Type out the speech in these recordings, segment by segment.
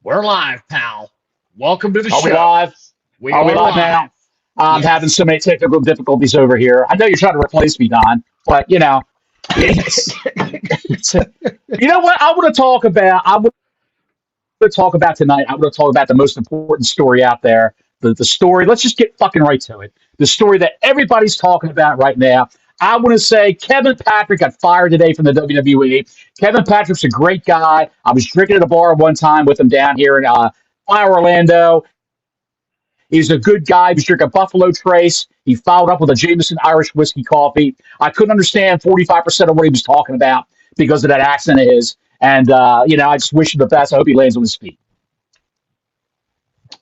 We're live, pal. Welcome to the Are we show. live? We Are we are live live. now? I'm having Yes. so many technical difficulties over here. I know you're trying to replace me, Don, but it's, it's you know what I want to talk about. I want to talk about tonight. I want to talk about the most important story out there. The story. Let's just get fucking right to it. The story that everybody's talking about right now. I want to say Kevin Patrick got fired today from the WWE. Kevin Patrick's a great guy. I was drinking at a bar one time with him down here in Orlando. He's a good guy. He was drinking Buffalo Trace. He followed up with a Jameson Irish whiskey coffee. I couldn't understand 45% of what he was talking about because of that accent of his. And, I just wish him the best. I hope he lands on his feet.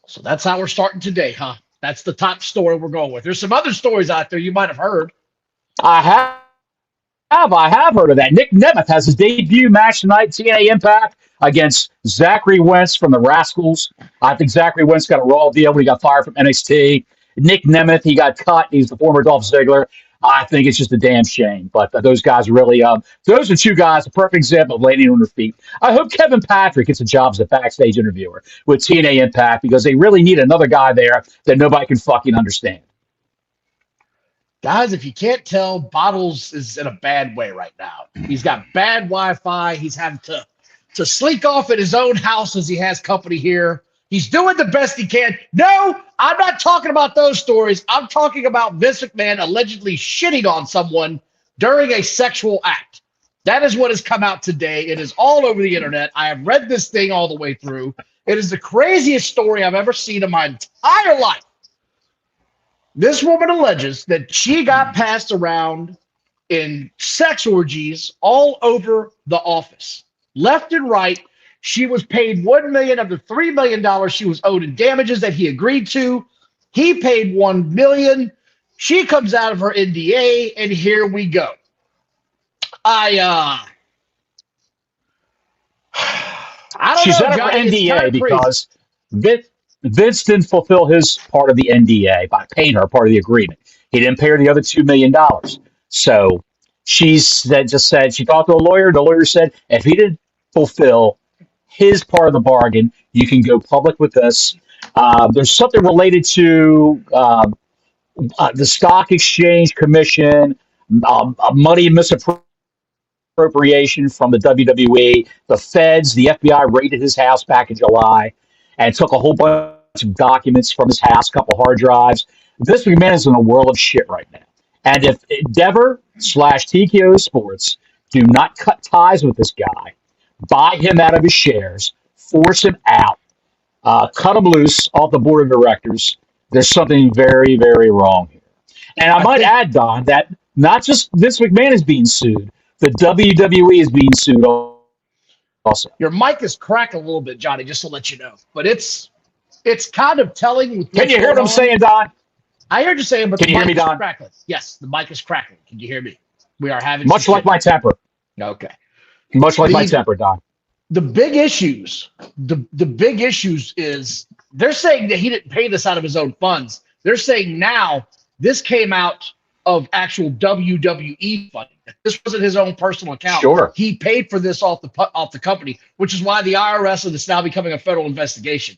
So that's how we're starting today, huh? That's the top story we're going with. There's some other stories out there you might have heard. I have heard of that. Nick Nemeth has his debut match tonight, TNA Impact, against Zachary Wentz from the Rascals. I think Zachary Wentz got a raw deal when he got fired from NXT. Nick Nemeth, he got cut. He's the former Dolph Ziggler. I think it's just a damn shame. But those guys really, those are two guys, a perfect example of landing on their feet. I hope Kevin Patrick gets a job as a backstage interviewer with TNA Impact because they really need another guy there that nobody can fucking understand. Guys, if you can't tell, Bottles is in a bad way right now. He's got bad Wi-Fi. He's having to sleek off at his own house as he has company here. He's doing the best he can. No, I'm not talking about those stories. I'm talking about Vince McMahon allegedly shitting on someone during a sexual act. That is what has come out today. It is all over the internet. I have read this thing all the way through. It is the craziest story I've ever seen in my entire life. This woman alleges that she got passed around in sex orgies all over the office, left and right. She was paid $1 million of the $3 million she was owed in damages that he agreed to. He paid $1 million. She comes out of her NDA, and here we go. I don't She's know, out of her Johnny. It's kind NDA of crazy. because Vince didn't fulfill his part of the NDA by paying her part of the agreement. He didn't pay her the other $2 million. So just said she talked to a lawyer. The lawyer said if he didn't fulfill his part of the bargain, you can go public with this. There's something related to the Stock Exchange Commission, money misappropriation from the WWE. The feds, the FBI raided his house back in July and took a whole bunch of documents from his house, a couple hard drives. This McMahon is in a world of shit right now. And if Endeavor/TKO Sports do not cut ties with this guy, buy him out of his shares, force him out, cut him loose off the board of directors, there's something very, very wrong here. And I might add, Don, that not just Vince McMahon is being sued, the WWE is being sued also. Your mic is cracking a little bit, Johnny, just to let you know. But it's kind of telling. With Can you hear what I'm saying, Don? I heard you saying, but Can the you hear mic me, is Don? crackling. Yes, the mic is crackling. Can you hear me? We are having Much like my temper. Okay. Much like my temper, Don. The big issues, the big issues is they're saying that he didn't pay this out of his own funds. They're saying now this came out of actual WWE funding. This wasn't his own personal account. Sure. He paid for this off the company, which is why the IRS and it's now becoming a federal investigation.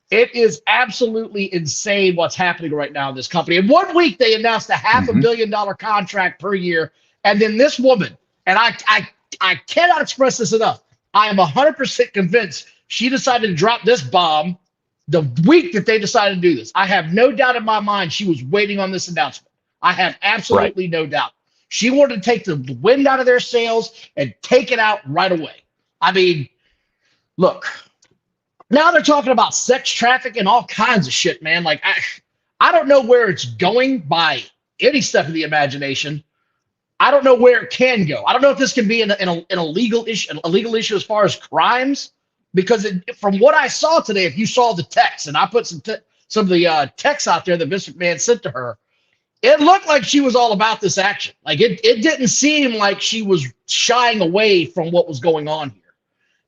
It is absolutely insane what's happening right now in this company. In 1 week, they announced a $500 million contract per year. And then this woman, and I cannot express this enough. I am 100% convinced she decided to drop this bomb the week that they decided to do this. I have no doubt in my mind she was waiting on this announcement. I have absolutely no doubt. She wanted to take the wind out of their sails and take it out right away. I mean, look, now they're talking about sex trafficking and all kinds of shit, man. Like, I don't know where it's going by any step of the imagination. I don't know where it can go. I don't know if this can be an illegal issue as far as crimes, because from what I saw today, if you saw the text, and I put some of the texts out there that Vince McMahon sent to her, it looked like she was all about this action. Like it didn't seem like she was shying away from what was going on here.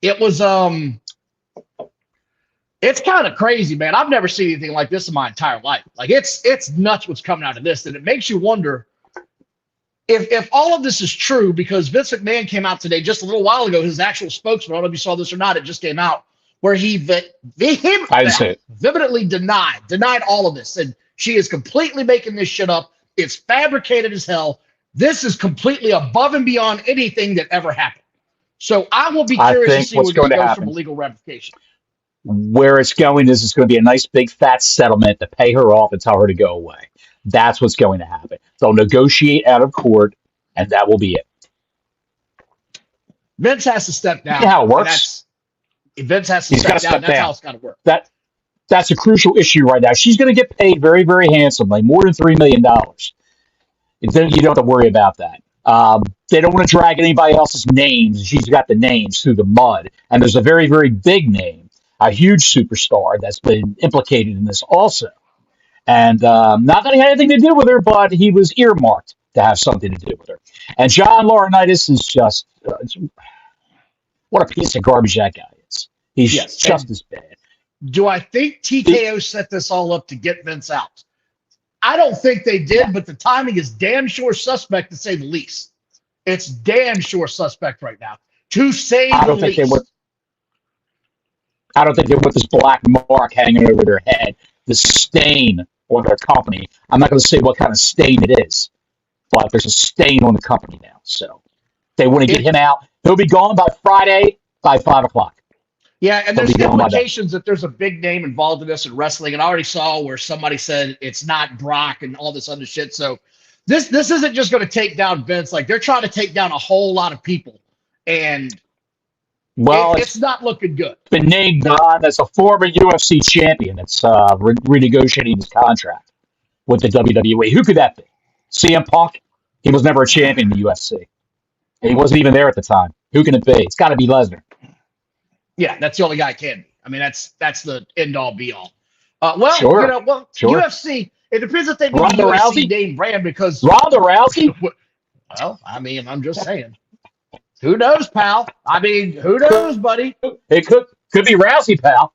It was it's kind of crazy, man. I've never seen anything like this in my entire life. Like it's nuts what's coming out of this, and it makes you wonder if all of this is true, because Vince McMahon came out today just a little while ago, his actual spokesman, I don't know if you saw this or not, it just came out, where he I didn't say it. vehemently denied all of this. And she is completely making this shit up. It's fabricated as hell. This is completely above and beyond anything that ever happened. So I will be curious to see where this goes from a legal ramification. Where it's going is it's going to be a nice big fat settlement to pay her off and tell her to go away. That's what's going to happen. They'll negotiate out of court, and that will be it. Vince has to step down. You know how it works. Vince has to step down. That's how it's got to work. That's a crucial issue right now. She's going to get paid very, very handsomely, more than $3 million. You don't have to worry about that. They don't want to drag anybody else's names. She's got the names through the mud. And there's a very, very big name, a huge superstar that's been implicated in this also. And not that he had anything to do with her, but he was earmarked to have something to do with her. And John Laurinaitis is just, what a piece of garbage that guy is. He's just as bad. Do I think TKO set this all up to get Vince out? I don't think they did, but the timing is damn sure suspect, to say the least. It's damn sure suspect right now, to say the least. I don't think they want this black mark hanging over their head, the stain on their company. I'm not going to say what kind of stain it is, but there's a stain on the company now. So they want to get him out. He'll be gone by Friday by 5 o'clock. Yeah, and there's implications that there's a big name involved in this in wrestling. And I already saw where somebody said it's not Brock and all this other shit. So this isn't just going to take down Vince. Like, they're trying to take down a whole lot of people. And it's not looking good. Been named as a former UFC champion. It's renegotiating his contract with the WWE. Who could that be? CM Punk? He was never a champion in the UFC. He wasn't even there at the time. Who can it be? It's got to be Lesnar. Yeah, that's the only guy it can be. I mean, that's the end all be all. UFC. It depends if they do Ronda UFC Rousey name brand, because Ronda Rousey. Well, I mean, I'm just saying. Who knows, pal? I mean, who knows, buddy? It could be Rousey, pal.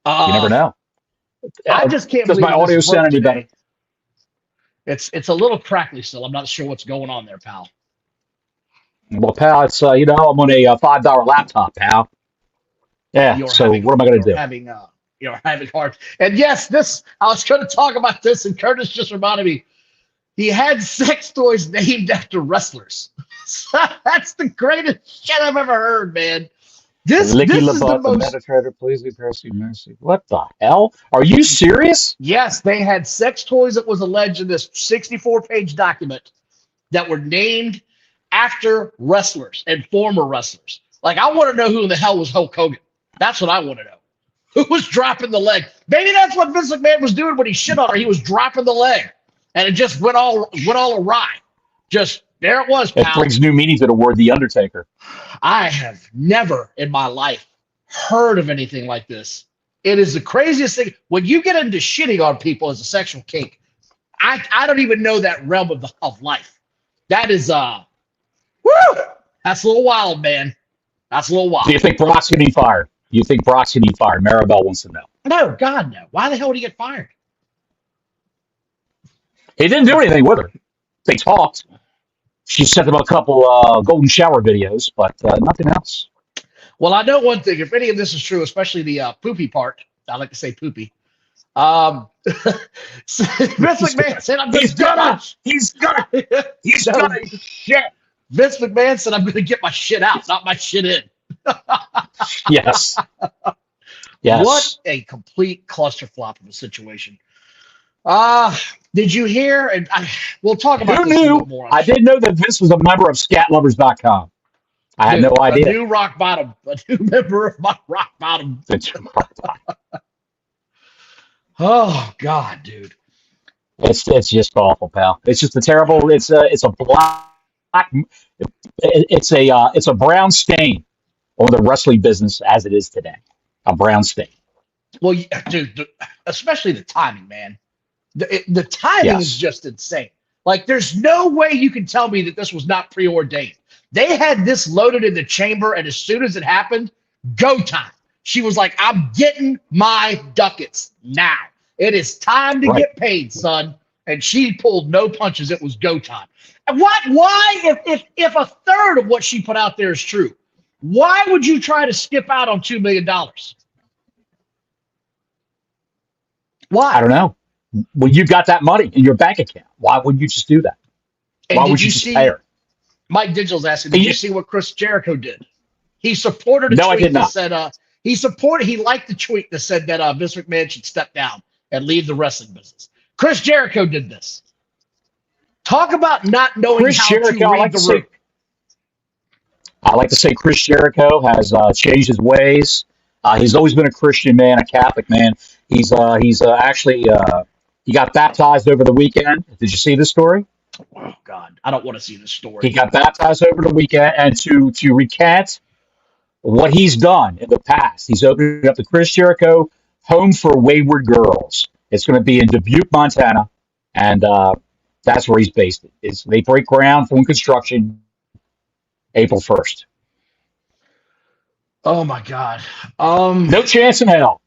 You never know. I just can't. Does my audio sound any better? It's a little crackly still. I'm not sure what's going on there, pal. Well, pal, it's I'm on a $5 laptop, pal. Yeah. So what am I going to do? You're having hard. And yes, I was going to talk about this, and Curtis just reminded me. He had sex toys named after wrestlers. That's the greatest shit I've ever heard, man. This is the most. Meditator, please be Percy Mercy. What the hell? Are you serious? Yes, they had sex toys that was alleged in this 64-page document that were named after wrestlers and former wrestlers. Like, I want to know who in the hell was Hulk Hogan. That's what I want to know. Who was dropping the leg? Maybe that's what Vince McMahon was doing when he shit on her. He was dropping the leg, and it just went all awry. Just there it was, pal. It brings new meaning to the word The Undertaker. I have never in my life heard of anything like this. It is the craziest thing. When you get into shitting on people as a sexual kink, I don't even know that realm of life. That is that's a little wild, man. That's a little wild. Do you think Brock's going to be fired? Maribel wants to know. No, God, no. Why the hell would he get fired? He didn't do anything with her. They talked. She sent him a couple golden shower videos, but nothing else. Well, I know one thing. If any of this is true, especially the poopy part, I like to say poopy. Vince McMahon said, he's gonna shit. Vince McMahon said, I'm going to get my shit out, not my shit in. Yes. What a complete clusterflop of a situation. Did you hear? And we'll talk about this a little more. I didn't know that Vince was a member of scatlovers.com. I had no idea. A new member of my rock bottom. Oh God, dude. It's just awful, pal. It's just a terrible. It's a black. It's a brown stain on the wrestling business as it is today. A brown stain. Well, dude, especially the timing, man. The timing is just insane. Like, there's no way you can tell me that this was not preordained. They had this loaded in the chamber, and as soon as it happened, go time. She was like, I'm getting my ducats now. It is time to get paid, son. And she pulled no punches. It was go time. And why, if a third of what she put out there is true, Why would you try to skip out on $2 million? Why? I don't know. Well, you got that money in your bank account. Why wouldn't you just do that? And Why did would you you just see, pay her? Mike Digital's asking, did you see what Chris Jericho did? He supported a No, I tweet did that not. said, he liked the tweet that said that Vince McMahon should step down and leave the wrestling business. Chris Jericho did this. Talk about not knowing Chris how Jericho, to read the room. I like to say Chris Jericho has changed his ways. He's always been a Christian man, a Catholic man. He's actually he got baptized over the weekend. Did you see this story? Oh God, I don't want to see this story. He got baptized over the weekend, and to recant what he's done in the past, he's opening up the Chris Jericho Home for Wayward Girls. It's going to be in Dubuque, Montana, and that's where he's based it. They break ground for construction April 1st. Oh my God. No chance in hell.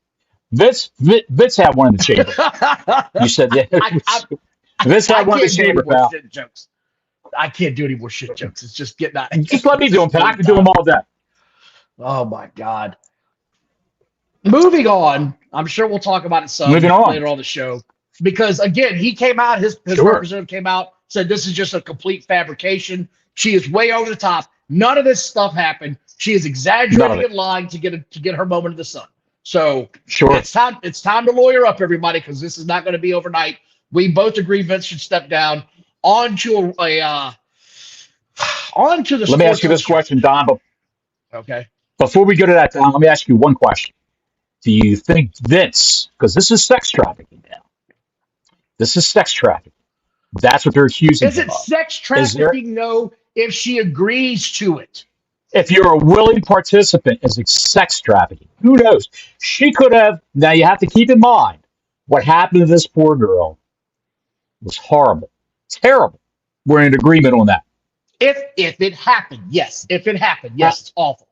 Vince had one in the chamber. You said that. Vince had one in the chamber, pal. Shit jokes. I can't do any more shit jokes. It's just getting out. Just let me do them, pal. I can do them all day. Oh my God. Moving on. I'm sure we'll talk about it some later on the show. Because again, he came out, his representative came out, said this is just a complete fabrication. She is way over the top. None of this stuff happened. She is exaggerating and lying to get her moment in the sun. So it's time to lawyer up, everybody, because this is not going to be overnight. We both agree Vince should step down. On to the. Let me ask you this question, Don. Okay. Before we go to that, Don, let me ask you one question. Do you think Vince, because this is sex trafficking now, this is sex trafficking. That's what they're accusing him of. Is it sex trafficking, though, if she agrees to it? If you're a willing participant, is it sex trafficking? Who knows? She could have. Now, you have to keep in mind what happened to this poor girl was horrible. Terrible. We're in agreement on that. If it happened, yes. If it happened, yes, it's awful.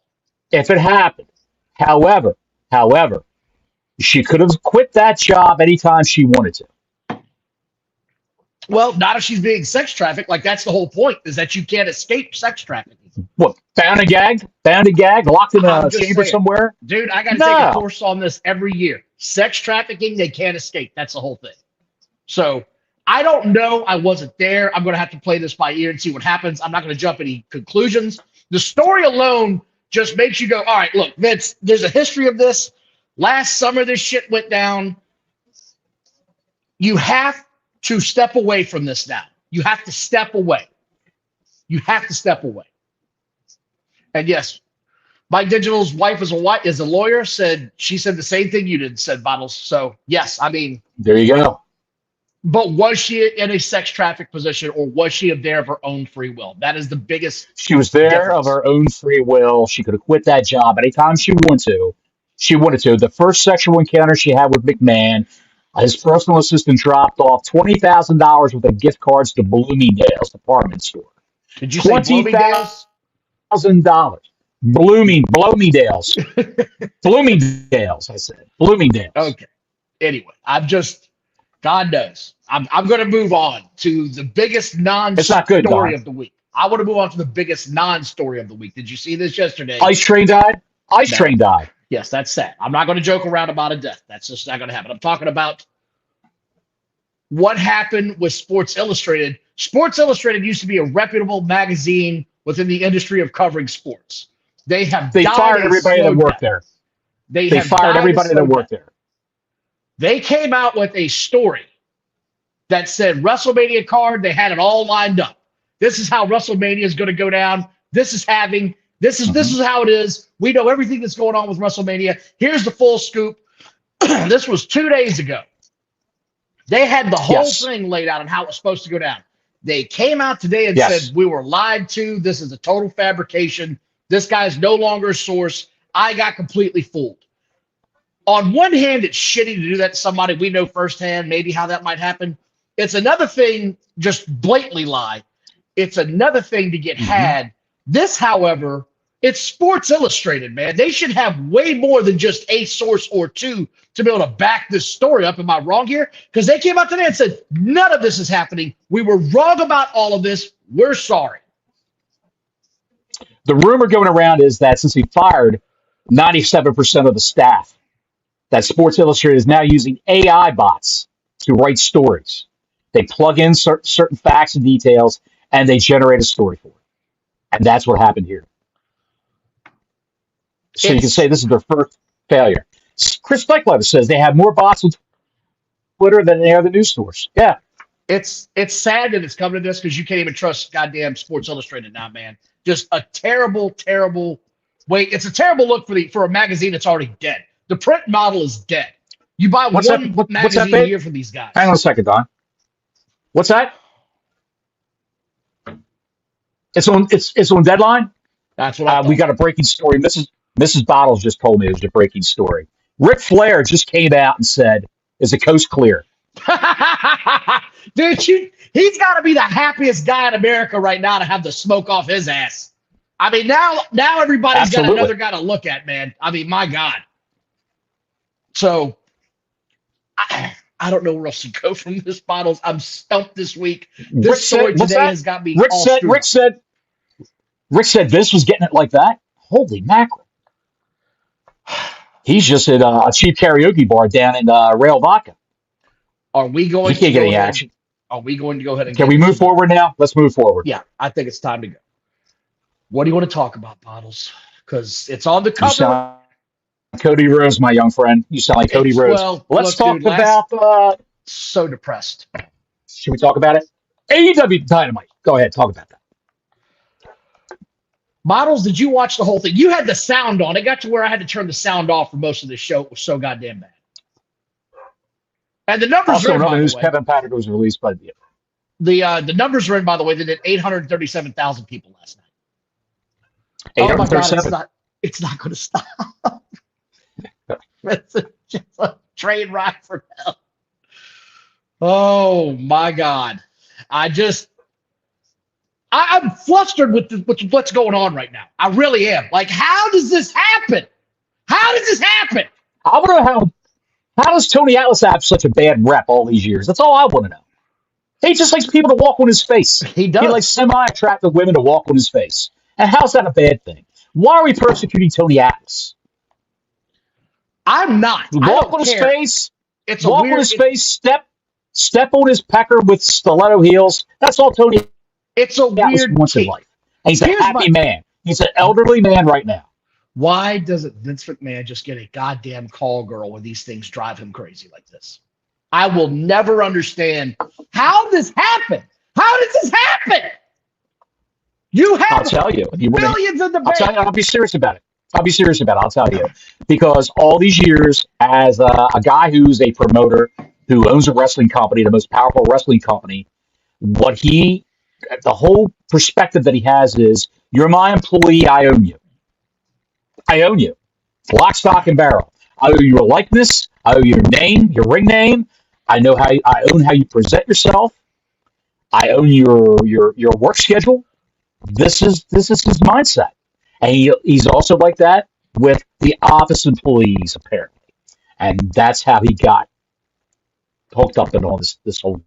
If it happened. However, she could have quit that job anytime she wanted to. Well, not if she's being sex trafficked. Like, that's the whole point, is that you can't escape sex trafficking. What, bound and gagged, locked in a chamber somewhere? Dude, I got to take a course on this every year. Sex trafficking, they can't escape. That's the whole thing. So, I don't know. I wasn't there. I'm going to have to play this by ear and see what happens. I'm not going to jump any conclusions. The story alone just makes you go, all right, look, Vince, there's a history of this. Last summer, this shit went down. You have to step away from this now. You have to step away. You have to step away. And yes, Mike Digital's wife is a lawyer. She said the same thing you did, said Bottles. So yes, I mean, there you go. But was she in a sex traffic position, or was she there of her own free will? That is the biggest. She was there of her own free will. She could have quit that job anytime she wanted to. The first sexual encounter she had with McMahon, his personal assistant dropped off $20,000 worth of gift cards to Bloomingdale's department store. Did you say Bloomingdale's? $20,000. Bloomingdale's. Bloomingdale's, I said. Bloomingdale's. Okay. Anyway, God knows. I'm going to move on to the biggest non-story of the week. I want to move on to the biggest non-story of the week. Did you see this yesterday? Ice Train died? Train died. Yes, that's sad. I'm not going to joke around about a death. That's just not going to happen. I'm talking about what happened with Sports Illustrated. Sports Illustrated used to be a reputable magazine within the industry of covering sports. They fired everybody that worked there. They fired everybody that worked there. They came out with a story that said WrestleMania card. They had it all lined up. This is how WrestleMania is going to go down. This is how it is. We know everything that's going on with WrestleMania. Here's the full scoop. This was 2 days ago. They had the whole thing laid out on how it was supposed to go down. They came out today and said, we were lied to. This is a total fabrication. This guy's no longer a source. I got completely fooled. On one hand, it's shitty to do that to somebody we know firsthand, maybe how that might happen. It's another thing, just blatantly lie. It's another thing to get had. This, however, it's Sports Illustrated, man. They should have way more than just a source or two to be able to back this story up. Am I wrong here? Because they came out today and said, none of this is happening. We were wrong about all of this. We're sorry. The rumor going around is that since he fired 97% of the staff, that Sports Illustrated is now using AI bots to write stories. They plug in certain facts and details, and they generate a story for it. And that's what happened here. So you can say this is their first failure. Chris Dykeletter says they have more bots on Twitter than any other news source. Yeah. It's sad that it's coming to this because you can't even trust goddamn Sports Illustrated now, man. Just a terrible, terrible way. It's a terrible look for a magazine that's already dead. The print model is dead. You buy one magazine a year from these guys. Hang on a second, Don. What's that? It's on Deadline. That's what I we got a breaking story. Mrs. Bottles just told me it was a breaking story. Ric Flair just came out and said, "Is the coast clear?" Dude, he's got to be the happiest guy in America right now to have the smoke off his ass. I mean, now everybody's Absolutely. got another guy to look at, man. I mean, my God. So, I don't know where else to go from this, Bottles. I'm stumped this week. This story today has got me all screwed. Rick said Vince was getting it like that. Holy mackerel. He's just at a cheap karaoke bar down in Rail Vodka. Are we going to get any action? Are we going to go ahead and Can we move forward now? Let's move forward. Yeah, I think it's time to go. What do you want to talk about, Bottles? Because it's on the cover. You sound like Cody Rhodes, my young friend. You sound like Cody Rhodes. Well, let's talk about... so depressed. Should we talk about it? AEW Dynamite. Go ahead, talk about that. Bottles, did you watch the whole thing? You had the sound on. It got to where I had to turn the sound off for most of the show. It was so goddamn bad. And the numbers also, are in, by the way. Kevin Patrick was released by the... The numbers are in, by the way. They did 837,000 people last night. 837? Oh my God, it's not going to stop. It's just a train ride for hell. Oh my God. I'm flustered with what's going on right now. I really am. Like, how does this happen? How does this happen? I want to know how does Tony Atlas have such a bad rep all these years? That's all I want to know. He just likes people to walk on his face. He does. He likes semi-attractive women to walk on his face. And how's that a bad thing? Why are we persecuting Tony Atlas? I'm not. Walk on his face. It's walk on his face. Step on his pecker with stiletto heels. That's all Tony. It's a weird once in life. And he's a happy man. He's an elderly man right now. Why doesn't Vince McMahon just get a goddamn call girl when these things drive him crazy like this? I will never understand how this happened. How does this happen? You have I'll tell you. millions in the bank. I'll be serious about it. I'll tell you. Because all these years, as a guy who's a promoter, who owns a wrestling company, the most powerful wrestling company, the whole perspective that he has is, you're my employee, I own you. I own you. Lock, stock, and barrel. I owe you your likeness. I owe you your name, your ring name. I own how you present yourself. I own your work schedule. This is his mindset. And he's also like that with the office employees, apparently. And that's how he got hooked up in all this whole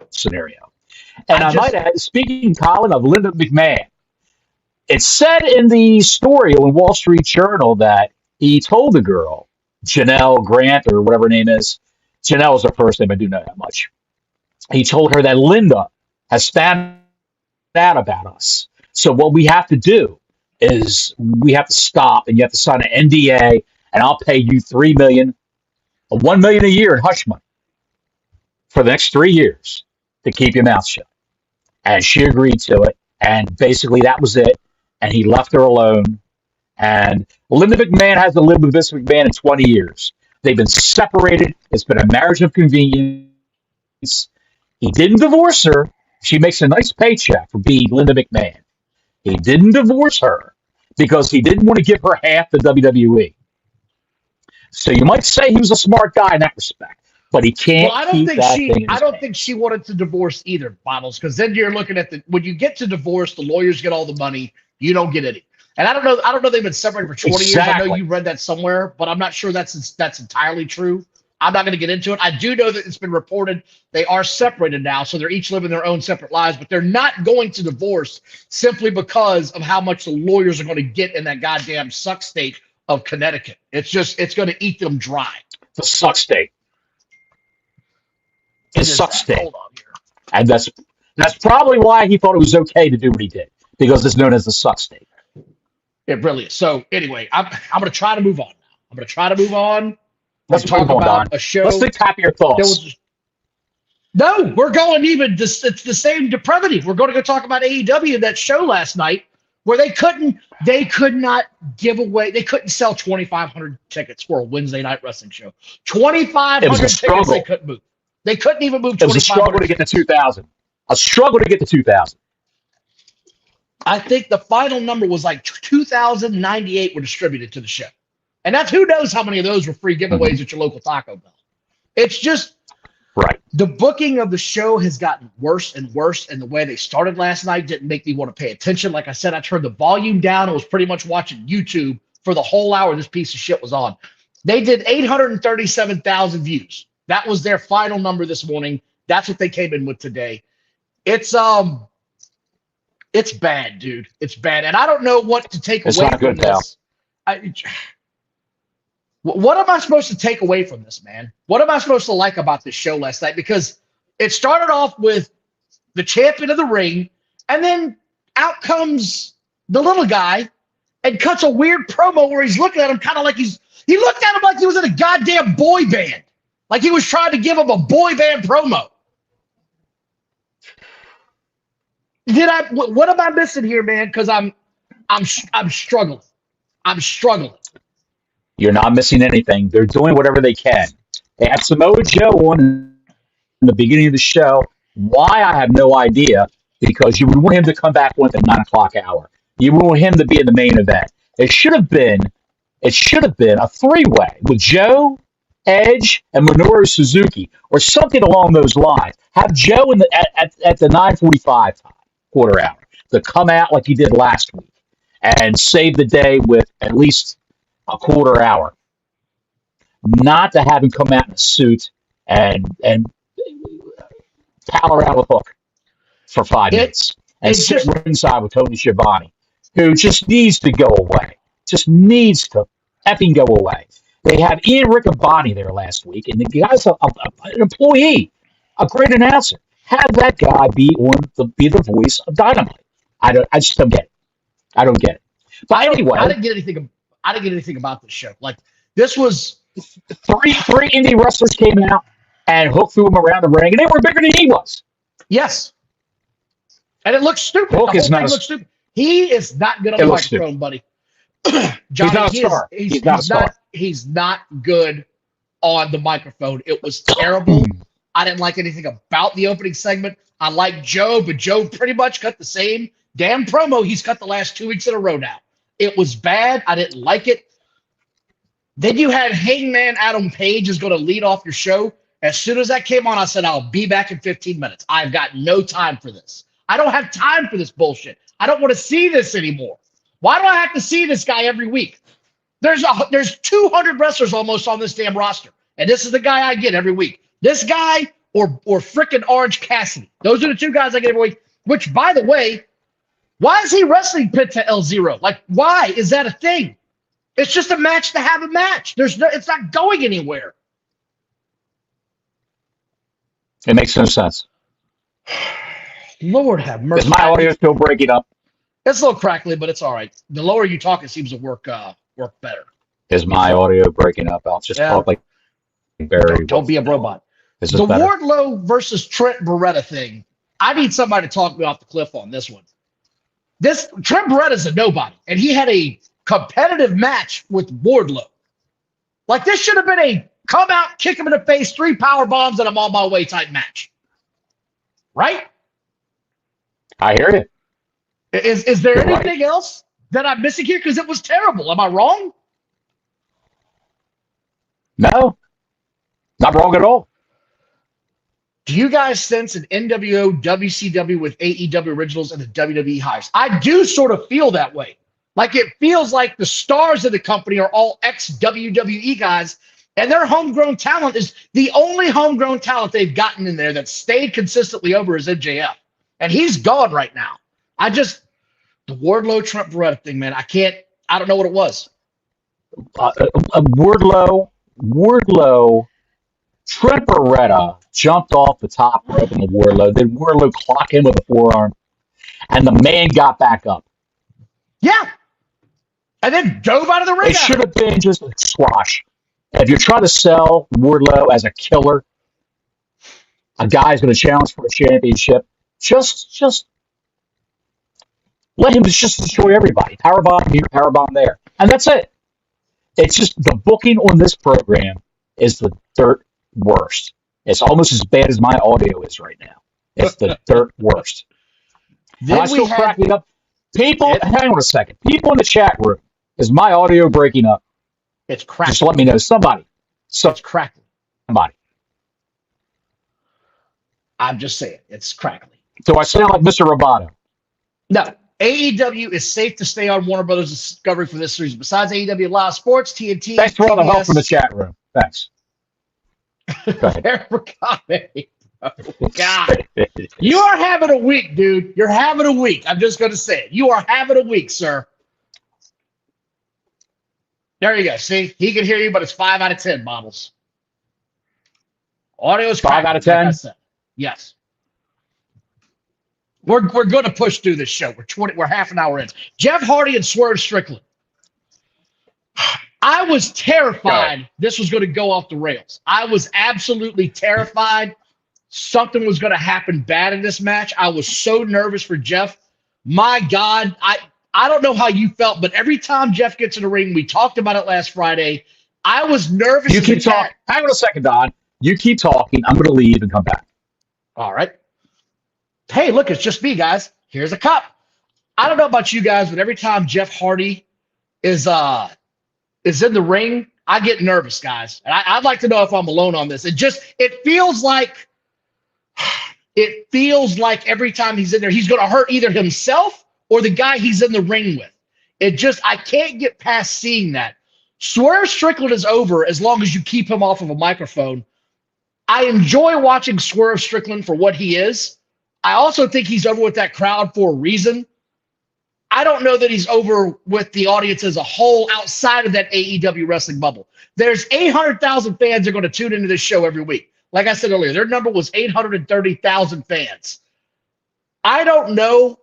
scenario. And I might add, speaking, Colin, of Linda McMahon, it said in the story on Wall Street Journal that he told the girl, Janelle Grant, or whatever her name is. Janelle is her first name. I do know that much. He told her that Linda has found out about us. So what we have to do is we have to stop, and you have to sign an NDA, and I'll pay you $3 million, $1 million a year in hush money for the next 3 years to keep your mouth shut. And she agreed to it, and basically that was it. And he left her alone. And Linda McMahon hasn't lived with Vince McMahon in 20 years. They've been separated. It's been a marriage of convenience. He didn't divorce her. She makes a nice paycheck for being Linda McMahon. He didn't divorce her because he didn't want to give her half the WWE. So you might say he was a smart guy in that respect, but he can't. Well, I don't think she wanted to divorce either, Bottles, because then you're looking at when you get to divorce, the lawyers get all the money, you don't get any. And I don't know. They've been separated for 20 years. I know you read that somewhere, but I'm not sure that's entirely true. I'm not going to get into it. I do know that it's been reported they are separated now, so they're each living their own separate lives, but they're not going to divorce simply because of how much the lawyers are going to get in that goddamn suck state of Connecticut. It's going to eat them dry. The suck state. The suck state. Hold on here. And that's probably why he thought it was okay to do what he did, because it's known as the suck state. It really is. So anyway, I'm going to try to move on now. I'm going to try to move on. Let's talk about a show. Let's recap your thoughts. No, we're going even. It's the same depravity. We're going to go talk about AEW, that show last night where they could not give away. They couldn't sell 2,500 tickets for a Wednesday night wrestling show. 2,500 tickets they couldn't move. They couldn't even move 2,500. It was a struggle to get to 2,000. A struggle to get to 2,000. I think the final number was like 2,098 were distributed to the show. And that's, who knows how many of those were free giveaways at your local Taco Bell. It's just, right. The booking of the show has gotten worse and worse, and the way they started last night didn't make me want to pay attention. Like I said, I turned the volume down. I was pretty much watching YouTube for the whole hour this piece of shit was on. They did 837,000 views. That was their final number this morning. That's what they came in with today. It's bad, dude. It's bad. And I don't know what to take away from this. What am I supposed to take away from this, man? What am I supposed to like about this show last night? Because it started off with the champion of the ring, and then out comes the little guy and cuts a weird promo where he's looking at him kind of like he looked at him like he was in a goddamn boy band. Like he was trying to give him a boy band promo. What am I missing here, man? Because I'm struggling. I'm struggling. You're not missing anything. They're doing whatever they can. They had Samoa Joe on in the beginning of the show. Why, I have no idea, because you would want him to come back on at the 9 o'clock hour. You would want him to be in the main event. It should have been a three-way with Joe, Edge, and Minoru Suzuki, or something along those lines. Have Joe at the 9:45 time, quarter hour, to come out like he did last week and save the day with at least a quarter hour. Not to have him come out in a suit and pal around with Hook for 5 minutes and sit ringside with Tony Schiavone, who just needs to go away. Just needs to effing go away. They had Ian Riccaboni there last week, and the guy's an employee, a great announcer. Have that guy be the voice of Dynamite. I just don't get it. I don't get it. But anyway, I didn't get anything about this show. Like, this was three indie wrestlers came out and Hook threw them around the ring, and they were bigger than he was. Yes, and it looks stupid. Hook is not stupid. He is not good on the microphone, buddy. Johnny, he's not a star. He's not good on the microphone. It was terrible. I didn't like anything about the opening segment. I like Joe, but Joe pretty much cut the same damn promo he's cut the last 2 weeks in a row now. It was bad. I didn't like it. Then you had Hangman Adam Page is going to lead off your show. As soon as that came on, I said, I'll be back in 15 minutes. I've got no time for this. I don't have time for this bullshit. I don't want to see this anymore. Why do I have to see this guy every week? There's 200 wrestlers almost on this damn roster, and this is the guy I get every week. This guy or frickin' Orange Cassidy. Those are the two guys I get every week. Which, by the way, why is he wrestling Penta El Zero? Like, why is that a thing? It's just a match to have a match. It's not going anywhere. It makes no sense. Lord have mercy. Is my audio still breaking up? It's a little crackly, but it's all right. The lower you talk, it seems to work better. Is my audio breaking up? I'll just talk like Barry. Don't be a robot. The Wardlow versus Trent Beretta thing. I need somebody to talk me off the cliff on this one. Trent Beretta's a nobody, and he had a competitive match with Wardlow. Like, this should have been a come out, kick him in the face, 3 power bombs, and I'm on my way type match. Right? I hear you. Is there anything else that I'm missing here? Because it was terrible. Am I wrong? No. Not wrong at all. Do you guys sense an NWO, WCW with AEW originals and the WWE highs? I do sort of feel that way. Like, it feels like the stars of the company are all ex-WWE guys, And their homegrown talent is the only homegrown talent they've gotten in there that stayed consistently over is MJF. And he's gone right now. The Wardlow Trent Beretta thing, man, I don't know what it was. Wardlow, Trent Beretta jumped off the top rope in the Warlow. Then Warlow clocked in with a forearm, and the man got back up. Yeah. And then dove out of the ring. It should have been just a squash. If you're trying to sell Wardlow as a killer, a guy's going to challenge for a championship, just let him just destroy everybody. Powerbomb here, powerbomb there. And that's it. It's just the booking on this program is the dirt worst. It's almost as bad as my audio is right now. It's the dirt worst. And I still cracking up. People, hang on a second. People in the chat room, is my audio breaking up? It's crackling. Just let me know. Somebody. It's crackling. Somebody. I'm just saying. It's crackling. Do I sound like Mr. Roboto? No. AEW is safe to stay on Warner Brothers Discovery for this season. Besides AEW Live Sports, TNT. Thanks for all the help from the chat room. Thanks. Go ahead. God. You are having a week, dude. You're having a week. I'm just going to say it. You are having a week, sir. There you go. See, he can hear you, but it's 5 out of 10 models. Audio is 5 out of 10. Like yes. We're going to push through this show. We're half an hour in. Jeff Hardy and Swerve Strickland. I was terrified this was going to go off the rails. I was absolutely terrified something was going to happen bad in this match. I was so nervous for Jeff. My God, I don't know how you felt, but every time Jeff gets in the ring, we talked about it last Friday, I was nervous. You keep talking. Hang on a second, Don. You keep talking. I'm going to leave and come back. All right. Hey, look, it's just me, guys. Here's a cup. I don't know about you guys, but every time Jeff Hardy is in the ring, I get nervous, guys. And I'd like to know if I'm alone on this. It feels like every time he's in there, he's going to hurt either himself or the guy he's in the ring with. I can't get past seeing that. Swerve Strickland is over as long as you keep him off of a microphone. I enjoy watching Swerve Strickland for what he is. I also think he's over with that crowd for a reason. I don't know that he's over with the audience as a whole outside of that AEW wrestling bubble. There's 800,000 fans that are going to tune into this show every week. Like I said earlier, their number was 830,000 fans. I don't know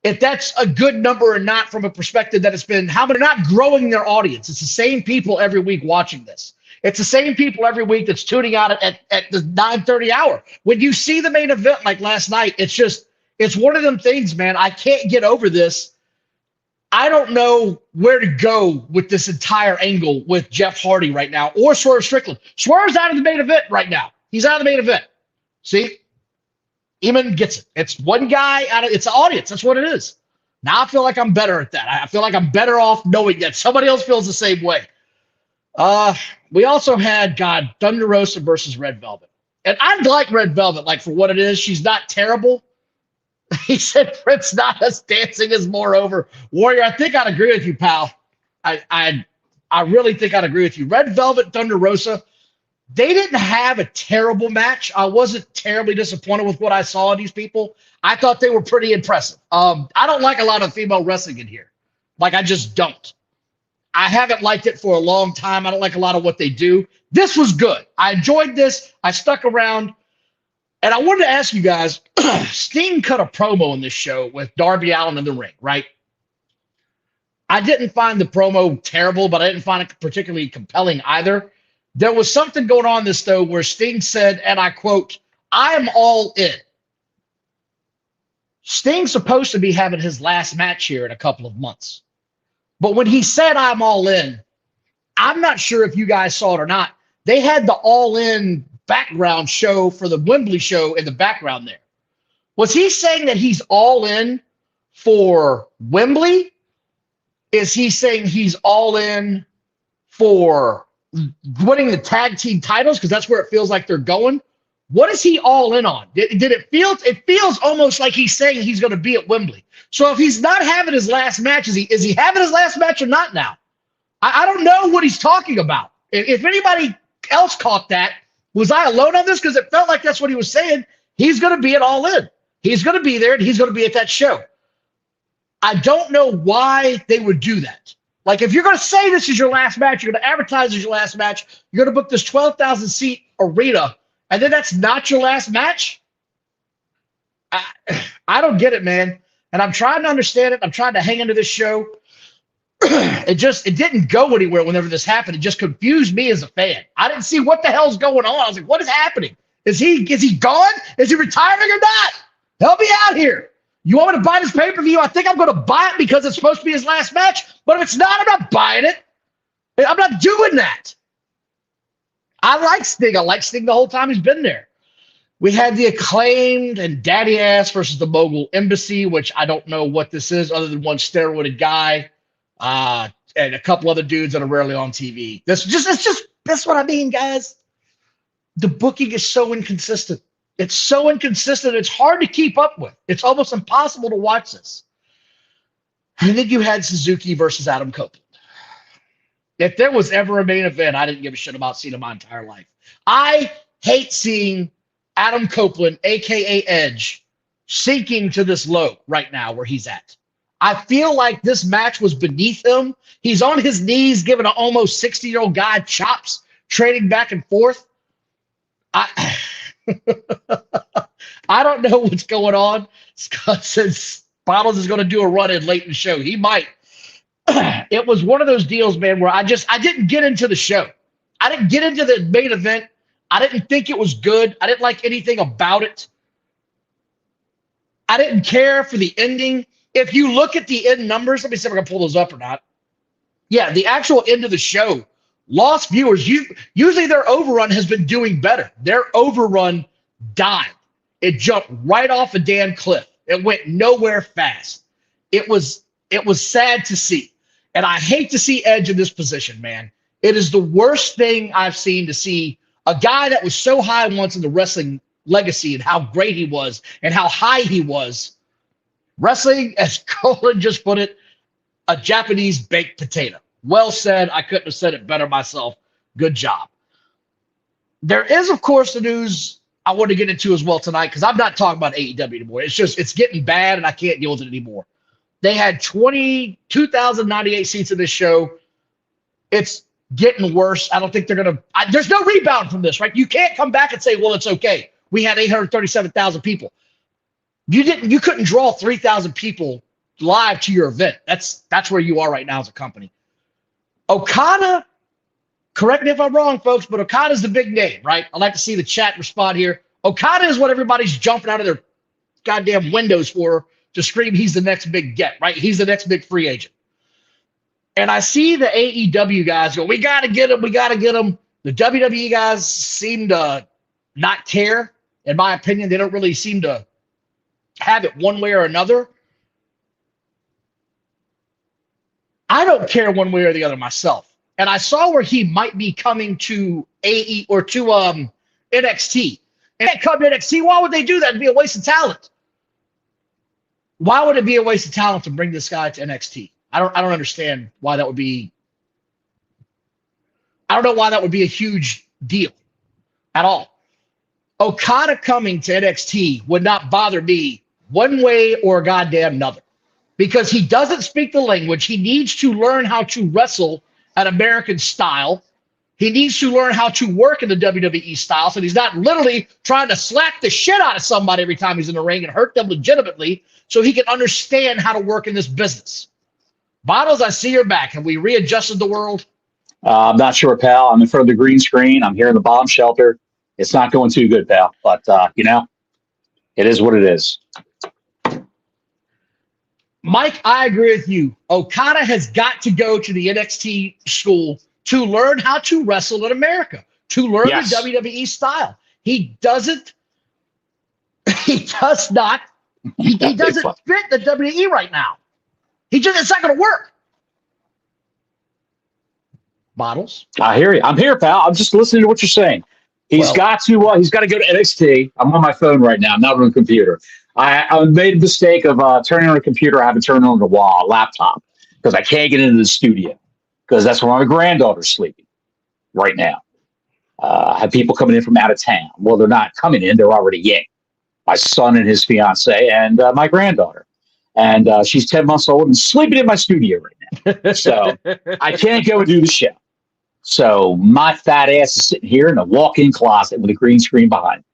if that's a good number or not from a perspective that it's been how they're not growing their audience. It's the same people every week watching this. It's the same people every week that's tuning out at the 9:30 hour. When you see the main event like last night, it's one of them things, man. I can't get over this. I don't know where to go with this entire angle with Jeff Hardy right now or Swerve Strickland. Swerve's out of the main event right now. He's out of the main event. See? Eamon gets it. It's one guy it's an audience. That's what it is. Now I feel like I'm better at that. I feel like I'm better off knowing that somebody else feels the same way. We also had, Thunder Rosa versus Red Velvet. And I like Red Velvet, like for what it is. She's not terrible. He said Prince Nana's dancing is more over. Warrior, I think I'd agree with you, pal. I really think I'd agree with you. Red Velvet, Thunder Rosa, they didn't have a terrible match. I wasn't terribly disappointed with what I saw in these people. I thought they were pretty impressive. I don't like a lot of female wrestling in here. Like, I just don't. I haven't liked it for a long time. I don't like a lot of what they do. This was good. I enjoyed this. I stuck around. And I wanted to ask you guys, Sting cut a promo in this show with Darby Allin in the ring, right? I didn't find the promo terrible, but I didn't find it particularly compelling either. There was something going on in this, though, where Sting said, and I quote, "I'm all in." Sting's supposed to be having his last match here in a couple of months. But when he said, "I'm all in," I'm not sure if you guys saw it or not. They had the All In background show for the Wembley show in the background there. Was he saying that he's all in for Wembley? Is he saying he's all in for winning the tag team titles? Because that's where it feels like they're going. What is he all in on? Did it feel? It feels almost like he's saying he's going to be at Wembley. So if he's not having his last match, is he having his last match or not now? I don't know what he's talking about. If anybody else caught that, was I alone on this? Because it felt like that's what he was saying. He's going to be at All In. He's going to be there, and he's going to be at that show. I don't know why they would do that. Like, if you're going to say this is your last match, you're going to advertise as your last match, you're going to book this 12,000-seat arena, and then that's not your last match? I don't get it, man. And I'm trying to understand it. I'm trying to hang into this show. It didn't go anywhere whenever this happened. It just confused me as a fan. I didn't see what the hell's going on. I was like, what is happening? Is he gone? Is he retiring or not? Help me out here. You want me to buy this pay-per-view? I think I'm going to buy it because it's supposed to be his last match. But if it's not, I'm not buying it. I'm not doing that. I like Sting. I like Sting the whole time he's been there. We had the Acclaimed and Daddy Ass versus the Mogul Embassy, which I don't know what this is other than one steroided guy and a couple other dudes that are rarely on TV. That's what I mean, guys. The booking is so inconsistent. It's so inconsistent. It's hard to keep up with. It's almost impossible to watch this. And then you had Suzuki versus Adam Copeland. If there was ever a main event, I didn't give a shit about seeing in my entire life. I hate seeing Adam Copeland, a.k.a. Edge, sinking to this low right now where he's at. I feel like this match was beneath him. He's on his knees giving an almost 60-year-old guy chops, trading back and forth. I don't know what's going on. Scott says Bottles is going to do a run in late in the show. He might. It was one of those deals, man, where I didn't get into the show. I didn't get into the main event. I didn't think it was good. I didn't like anything about it. I didn't care for the ending. If you look at the end numbers, let me see if I can pull those up or not. Yeah, the actual end of the show, lost viewers. Usually their overrun has been doing better. Their overrun died. It jumped right off a damn cliff. It went nowhere fast. It was sad to see. And I hate to see Edge in this position, man. It is the worst thing I've seen to see a guy that was so high once in the wrestling legacy and how great he was and how high he was. Wrestling, as Colin just put it, a Japanese baked potato. Well said. I couldn't have said it better myself. Good job. There is, of course, the news I want to get into as well tonight because I'm not talking about AEW anymore. It's getting bad and I can't deal with it anymore. They had 22,098 seats in this show. It's getting worse. I don't think they're going to – there's no rebound from this, right? You can't come back and say, well, it's okay. We had 837,000 people. You couldn't draw 3,000 people live to your event. That's where you are right now as a company. Okana, correct me if I'm wrong, folks, but Okana's the big name, right? I'd like to see the chat respond here. Okana is what everybody's jumping out of their goddamn windows for to scream he's the next big get, right? He's the next big free agent. And I see the AEW guys go, we got to get him, we got to get him. The WWE guys seem to not care. In my opinion, they don't really seem to have it one way or another. I don't care one way or the other myself. And I saw where he might be coming to AE or to NXT. And come to NXT, why would they do that? It'd be a waste of talent. Why would it be a waste of talent to bring this guy to NXT? I don't understand why that would be. I don't know why that would be a huge deal at all. Okada coming to NXT would not bother me one way or a goddamn another because he doesn't speak the language. He needs to learn how to wrestle an American style. He needs to learn how to work in the WWE style so he's not literally trying to slap the shit out of somebody every time he's in the ring and hurt them legitimately so he can understand how to work in this business. Bottles, I see you're back. Have we readjusted the world? I'm not sure, pal. I'm in front of the green screen. I'm here in the bomb shelter. It's not going too good, pal. But, it is what it is. Mike, I agree with you. Okada has got to go to the NXT school to learn how to wrestle in America, to learn the WWE style. He does not fit the WWE right now. It's not going to work. Bottles. I hear you. I'm here, pal. I'm just listening to what you're saying. He's got to go to NXT. I'm on my phone right now. I'm not on the computer. I made a mistake of turning on a computer. I haven't turned on a laptop because I can't get into the studio because that's where my granddaughter's sleeping. right now. I have people coming in from out of town. Well, they're not coming in; they're already in. My son and his fiance, and my granddaughter, and she's 10 months old and sleeping in my studio right now. So I can't go and do the show. So my fat ass is sitting here in a walk-in closet with a green screen behind me.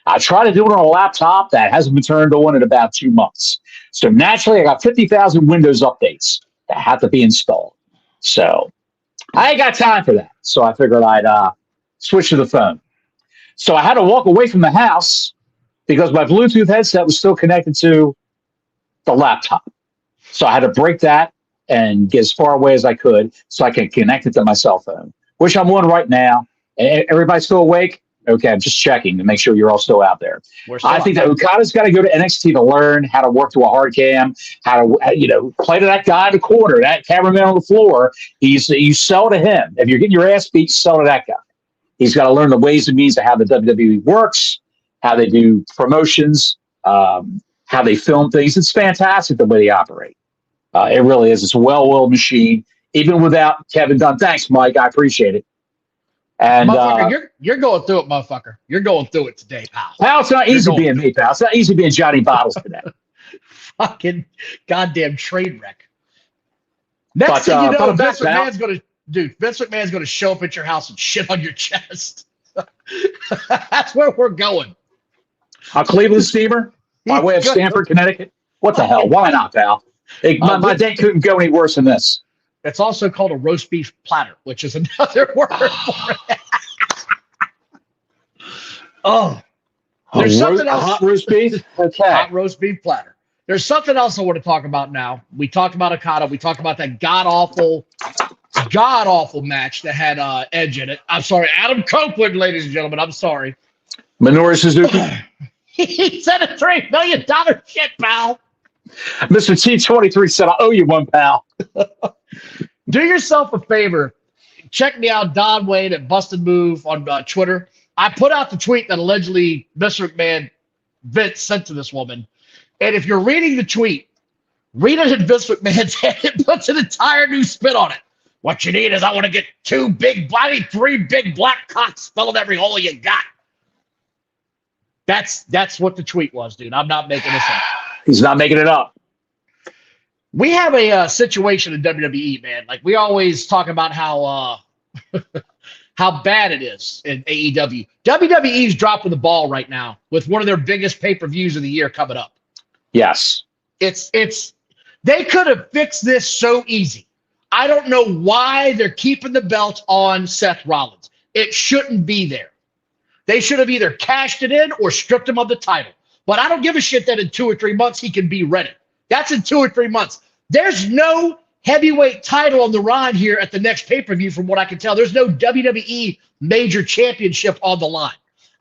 I tried to do it on a laptop that hasn't been turned on in about 2 months. So naturally, I got 50,000 Windows updates that have to be installed. So I ain't got time for that. So I figured I'd switch to the phone. So I had to walk away from the house because my Bluetooth headset was still connected to the laptop. So I had to break that and get as far away as I could so I can connect it to my cell phone, which I'm on right now. Everybody still awake? Okay, I'm just checking to make sure you're all still out there. I think that Okada's got to go to NXT to learn how to work to a hard cam, how to play to that guy in the corner, that cameraman on the floor. You sell to him. If you're getting your ass beat, sell to that guy. He's got to learn the ways and means of how the WWE works, how they do promotions, how they film things. It's fantastic the way they operate. It really is. It's a well-oiled machine, even without Kevin Dunn. Thanks, Mike. I appreciate it. And you're going through it, motherfucker. You're going through it today, pal. Pal, it's not easy being me, pal. It's not easy being Johnny Bottles today. Fucking goddamn train wreck. Next thing you know, Vince McMahon's going to show up at your house and shit on your chest. That's where we're going. A Cleveland steamer by way of Stamford, Connecticut. What the hell? Why not, pal? My day couldn't go any worse than this. It's also called a roast beef platter, which is another word for it. There's something else. A hot roast beef? Okay. Hot roast beef platter. There's something else I want to talk about now. We talked about Okada. We talked about that god-awful match that had Edge in it. I'm sorry, Adam Copeland, ladies and gentlemen. I'm sorry. Minoru Suzuki. He said a $3 million shit, pal. Mr. T23 said, I owe you one, pal. Do yourself a favor. Check me out, Don Wayne at Busted Move on Twitter. I put out the tweet that allegedly Mr. McMahon Vince sent to this woman. And if you're reading the tweet, read it in Vince McMahon's head. It puts an entire new spin on it. What you need is I want to get three big black cocks filling every hole you got. That's what the tweet was, dude. I'm not making this up. He's not making it up. We have a situation in WWE, man. Like we always talk about how how bad it is in AEW. WWE's dropping the ball right now with one of their biggest pay-per-views of the year coming up. Yes. They could have fixed this so easy. I don't know why they're keeping the belt on Seth Rollins. It shouldn't be there. They should have either cashed it in or stripped him of the title. But I don't give a shit that in 2 or 3 months he can be ready. That's in 2 or 3 months. There's no heavyweight title on the line here at the next pay-per-view from what I can tell. There's no WWE major championship on the line.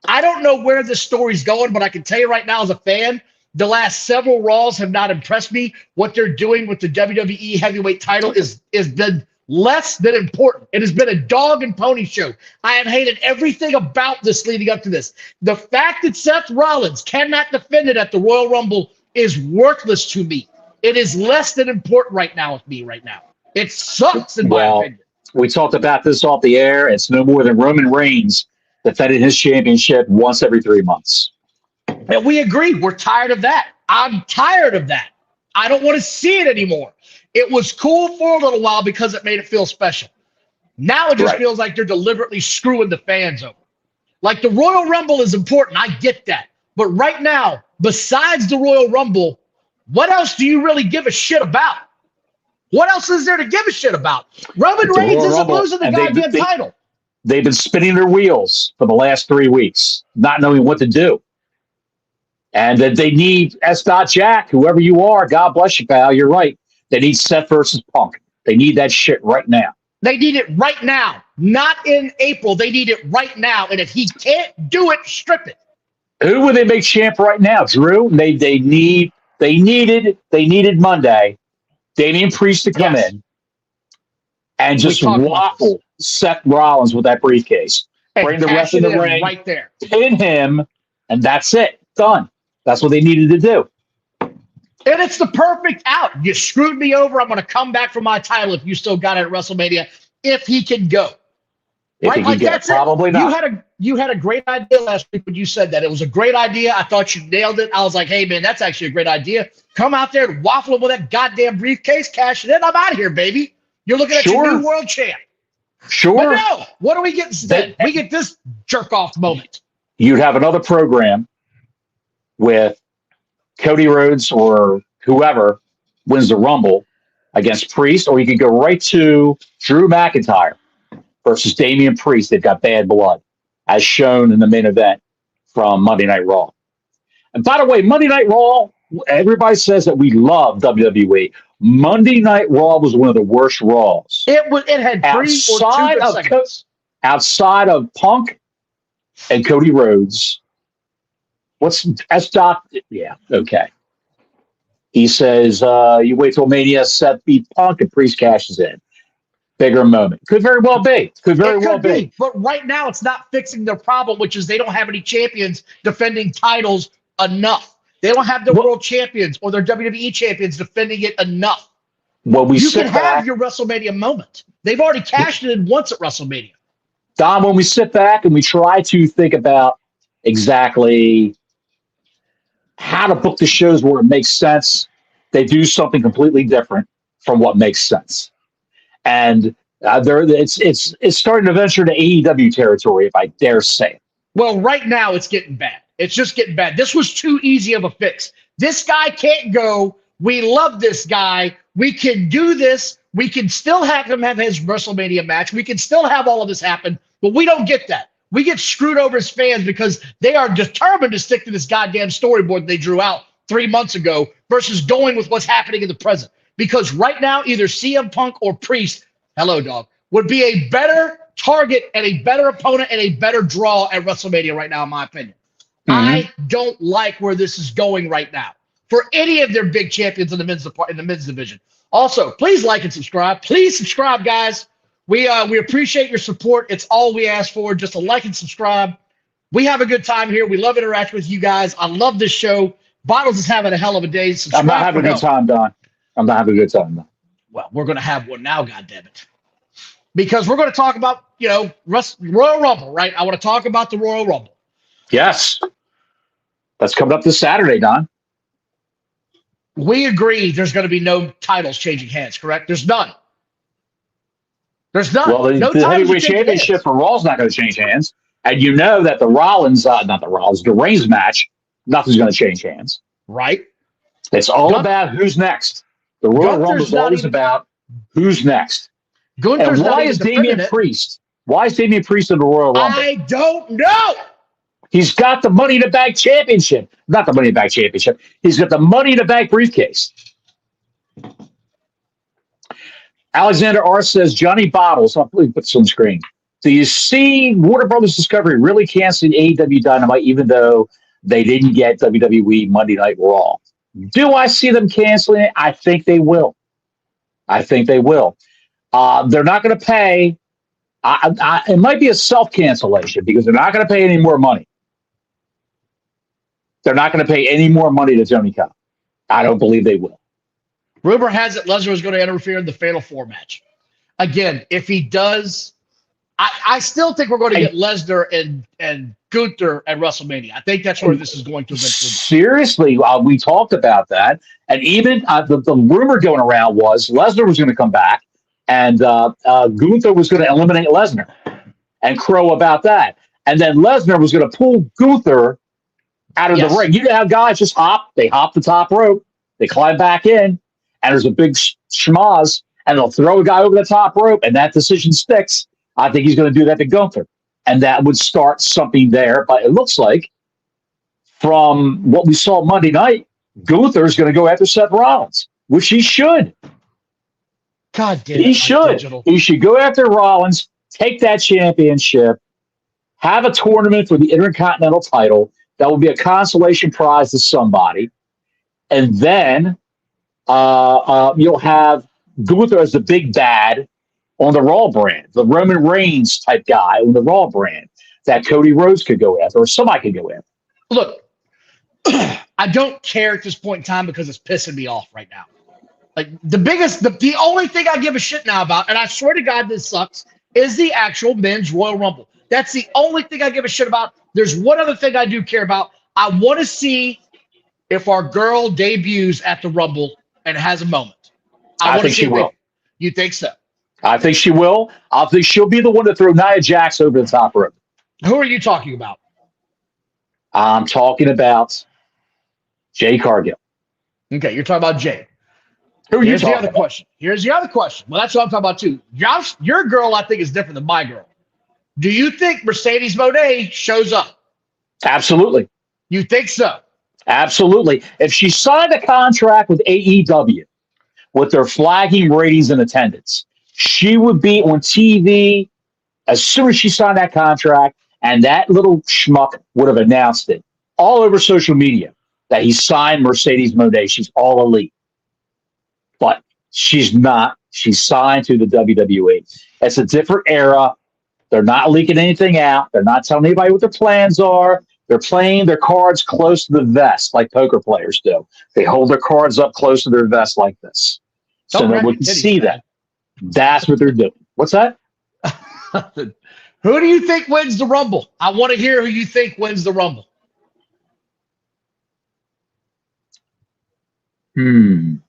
I don't know where this story's going, but I can tell you right now as a fan, the last several Raws have not impressed me. What they're doing with the WWE heavyweight title is been less than important. It has been a dog and pony show. I have hated everything about this leading up to this. The fact that Seth Rollins cannot defend it at the Royal Rumble is worthless to me. It is less than important right now with me right now. It sucks in my opinion. We talked about this off the air. It's no more than Roman Reigns defending his championship once every 3 months. And we agree. We're tired of that. I'm tired of that. I don't want to see it anymore. It was cool for a little while because it made it feel special. Now it just feels like they're deliberately screwing the fans over. Like the Royal Rumble is important. I get that. But right now, besides the Royal Rumble, what else do you really give a shit about? What else is there to give a shit about? Roman Reigns isn't losing the goddamn title. They've been spinning their wheels for the last 3 weeks, not knowing what to do. And they need S. Jack, whoever you are, God bless you, pal. You're right. They need Seth versus Punk. They need that shit right now. They need it right now, not in April. They need it right now. And if he can't do it, strip it. Who would they make champ right now? Drew? They needed Monday, Damian Priest to come in and just waffle Seth Rollins with that briefcase. Bring the rest of the ring right there. Pin him, and that's it. Done. That's what they needed to do. And it's the perfect out. You screwed me over. I'm going to come back for my title if you still got it at WrestleMania, if he can go. If Right? he can Like get that's it, probably it. not. You had a great idea last week when you said that. It was a great idea. I thought you nailed it. I was like, hey man, that's actually a great idea. Come out there and waffle with that goddamn briefcase, cash it in. I'm out of here, baby. You're looking at your Sure, new world champ. But sure. no, what do we get instead? We get this jerk off moment. You'd have another program with Cody Rhodes or whoever wins the Rumble against Priest, or you could go right to Drew McIntyre versus Damian Priest. They've got bad blood, as shown in the main event from Monday Night Raw. And by the way, Monday Night Raw, everybody says that we love WWE. Monday Night Raw was one of the worst Raws. It had 3 or 2 seconds. Outside of Punk and Cody Rhodes. That's Doc? Yeah, okay. He says, you wait till Mania, Seth beat Punk, and Priest cashes in. Bigger moment. Could very well be. Could very well be. But right now, it's not fixing their problem, which is they don't have any champions defending titles enough. They don't have their world champions or their WWE champions defending it enough. Well, you can have your WrestleMania moment. They've already cashed it in once at WrestleMania. Don, when we sit back and we try to think about exactly how to book the shows where it makes sense, they do something completely different from what makes sense. And it's starting to venture to AEW territory, if I dare say it. Well, right now it's getting bad. It's just getting bad. This was too easy of a fix. This guy can't go. We love this guy. We can do this. We can still have him have his WrestleMania match. We can still have all of this happen, but we don't get that. We get screwed over as fans because they are determined to stick to this goddamn storyboard they drew out 3 months ago versus going with what's happening in the present. Because right now, either CM Punk or Priest, hello, dog, would be a better target and a better opponent and a better draw at WrestleMania right now, in my opinion. I don't like where this is going right now for any of their big champions in the men's division. Also, please like and subscribe. Please subscribe, guys. We appreciate your support. It's all we ask for, just a like and subscribe. We have a good time here. We love interacting with you guys. I love this show. Bottles is having a hell of a day. Subscribe. I'm not having a good time, Don. I'm not having a good time, Don. Well, we're going to have one now, goddammit. Because we're going to talk about, Royal Rumble, right? I want to talk about the Royal Rumble. Yes. That's coming up this Saturday, Don. We agree there's going to be no titles changing hands, correct? There's none. There's none. Well, the heavyweight championship for Raw is not going to change hands. And you know that the Reigns match, nothing's going to change hands. Right. It's all about who's next. The Royal Rumble is always about who's next. Gunther's and why is Damian Priest? Why is Damian Priest in the Royal Rumble? I don't know. He's got the Money in the Bank championship. Not the Money in the Bank championship. He's got the Money in the Bank briefcase. Alexander R. says, Johnny Bottles, I'll put this on the screen. Do you see Warner Brothers Discovery really canceling AEW Dynamite even though they didn't get WWE Monday Night Raw? Do I see them canceling it? I think they will. They're not going to pay. It might be a self-cancellation because they're not going to pay any more money. They're not going to pay any more money to Tony Khan. I don't believe they will. Rumor has it Lesnar is going to interfere in the Fatal 4 match. Again, if he does, I still think we're going to get Lesnar and Gunther at WrestleMania. I think that's where this is going to eventually go. Seriously, we talked about that. And even the rumor going around was Lesnar was going to come back and Gunther was going to eliminate Lesnar and crow about that. And then Lesnar was going to pull Gunther out of the ring. You know how guys just they hop the top rope, they climb back in, and there's a big schmoz, and they'll throw a guy over the top rope, and that decision sticks. I think he's going to do that to Gunther. And that would start something there. But it looks like, from what we saw Monday night, Gunther is going to go after Seth Rollins, which he should. God damn it. He should. He should go after Rollins, take that championship, have a tournament for the Intercontinental title. That will be a consolation prize to somebody. And then you'll have Gunther as the big bad on the Raw brand, the Roman Reigns type guy on the Raw brand that Cody Rhodes could go after or somebody could go after. Look, I don't care at this point in time because it's pissing me off right now. Like the only thing I give a shit now about, and I swear to God this sucks, is the actual men's Royal Rumble. That's the only thing I give a shit about. There's one other thing I do care about. I want to see if our girl debuts at the Rumble and has a moment. I think she will. You think so? I think she will. I think she'll be the one to throw Nia Jax over the top rope. Who are you talking about? I'm talking about Jade Cargill. Okay, you're talking about Jade. Who are you Here's the talking other about? question. Here's the other question. Well, that's what I'm talking about too. Your girl, I think, is different than my girl. Do you think Mercedes Moné shows up? Absolutely. You think so? Absolutely. If she signed a contract with AEW with their flagging ratings and attendance, she would be on TV as soon as she signed that contract, and that little schmuck would have announced it all over social media that he signed Mercedes Moné. She's all elite. But she's not. She's signed to the WWE. It's a different era. They're not leaking anything out. They're not telling anybody what their plans are. They're playing their cards close to the vest like poker players do. They hold their cards up close to their vest like this. So no one can see that. That's what they're doing. What's that? Who do you think wins the Rumble? I want to hear who you think wins the Rumble. To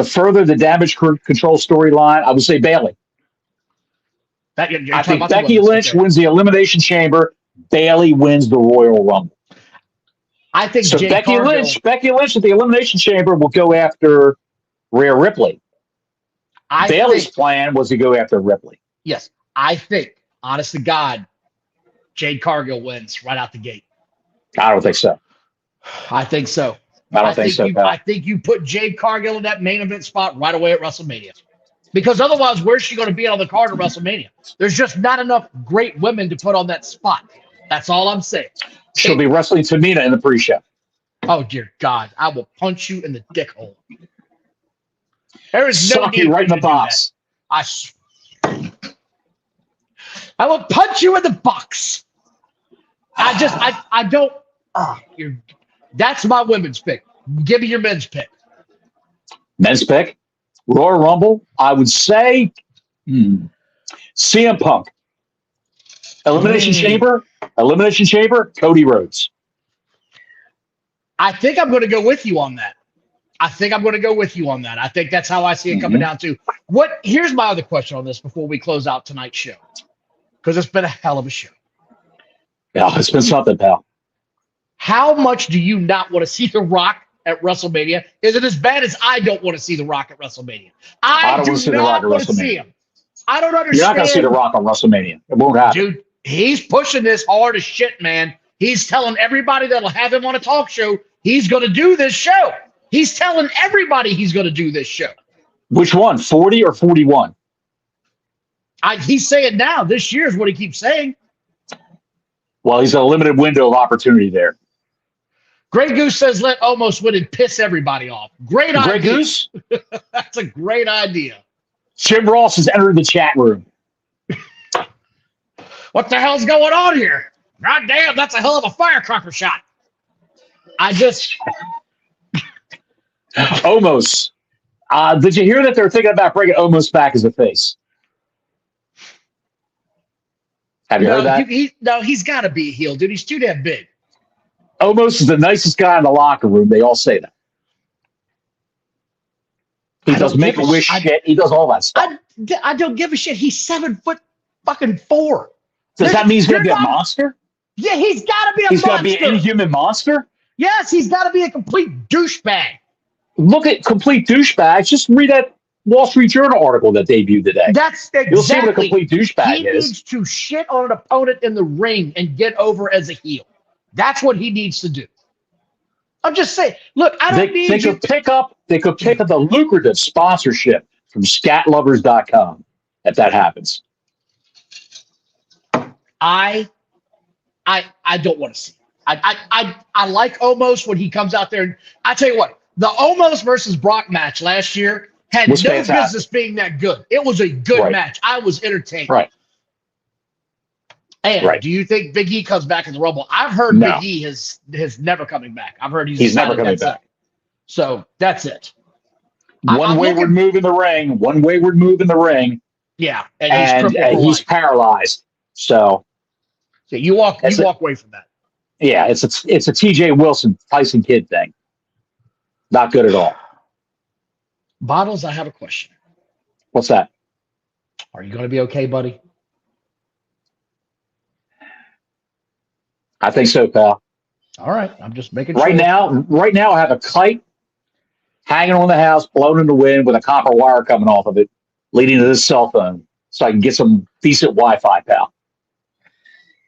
further the damage control storyline, I would say Bayley. I think Becky Lynch wins the Elimination Chamber. Bayley wins the Royal Rumble. I think so. Becky Lynch at the Elimination Chamber will go after Rhea Ripley. Bayley's plan was to go after Ripley. Yes, I think, honest to God, Jade Cargill wins right out the gate. I don't think so. I think so. I don't think so. I think you put Jade Cargill in that main event spot right away at WrestleMania. Because otherwise, where's she going to be on the card at WrestleMania? There's just not enough great women to put on that spot. That's all I'm saying. She'll be wrestling Tamina in the pre-show. Oh, dear God. I will punch you in the dick hole. There is no Suck need you right in the box. I will punch you in the box. I don't. That's my women's pick. Give me your men's pick. Men's pick? Royal Rumble, I would say CM Punk. Elimination Chamber, Cody Rhodes. I think I'm going to go with you on that. I think that's how I see it coming down to. Here's my other question on this before we close out tonight's show. Because it's been a hell of a show. Yeah, it's been something, pal. How much do you not want to see The Rock at WrestleMania? Is it as bad as I don't want to see The Rock at WrestleMania? I don't want to see The Rock at WrestleMania. I don't understand. You're not going to see The Rock on WrestleMania. It won't happen. Dude, he's pushing this hard as shit, man. He's telling everybody that'll have him on a talk show he's going to do this show. He's telling everybody he's going to do this show. Which one, 40 or 41? He's saying now. This year is what he keeps saying. Well, he's a limited window of opportunity there. Grey Goose says let Omos win and piss everybody off. Great idea. Grey Goose? That's a great idea. Jim Ross has entered the chat room. What the hell's going on here? God damn, that's a hell of a firecracker shot. Omos. Did you hear that they're thinking about bringing Omos back as a face? Have you heard that? He's got to be a heel, dude. He's too damn big. Omos is the nicest guy in the locker room. They all say that. He does Make-A-Wish shit. He does all that stuff. I don't give a shit. He's 7'4". Does that mean he's going to be a monster? Yeah, he's got to be a monster. He's got to be an inhuman monster? Yes, he's got to be a complete douchebag. Look at complete douchebags. Just read that Wall Street Journal article that debuted today. That's exactly. You'll see what a complete douchebag is. He needs to shit on an opponent in the ring and get over as a heel. That's what he needs to do. I'm just saying. Look, I don't need They could pick up the lucrative sponsorship from scatlovers.com if that happens. I don't want to see it. I like Omos when he comes out there. And I tell you what, the Omos versus Brock match last year had no business being that good. It was a good match. I was entertained. Right. And do you think Big E comes back in the Rumble? I've heard Big E is never coming back. I've heard he's never coming back. So that's it. One wayward move in the ring. Yeah, and he's crippled for he's life. paralyzed. So You walk away from that. Yeah, it's a TJ Wilson Tyson Kidd thing. Not good at all. Bottles, I have a question. What's that? Are you going to be okay, buddy? I think so, pal. All right, I'm just making Right now, I have a kite hanging on the house, blown in the wind with a copper wire coming off of it, leading to this cell phone, so I can get some decent Wi-Fi, pal.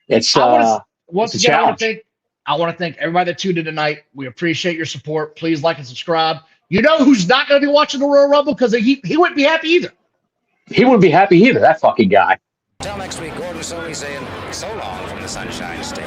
It's once it's a again, challenge. I want to thank everybody that tuned in tonight. We appreciate your support. Please like and subscribe. You know who's not going to be watching the Royal Rumble because he wouldn't be happy either. He wouldn't be happy either, that fucking guy. Till next week, Gordon Soley saying so long from the Sunshine State.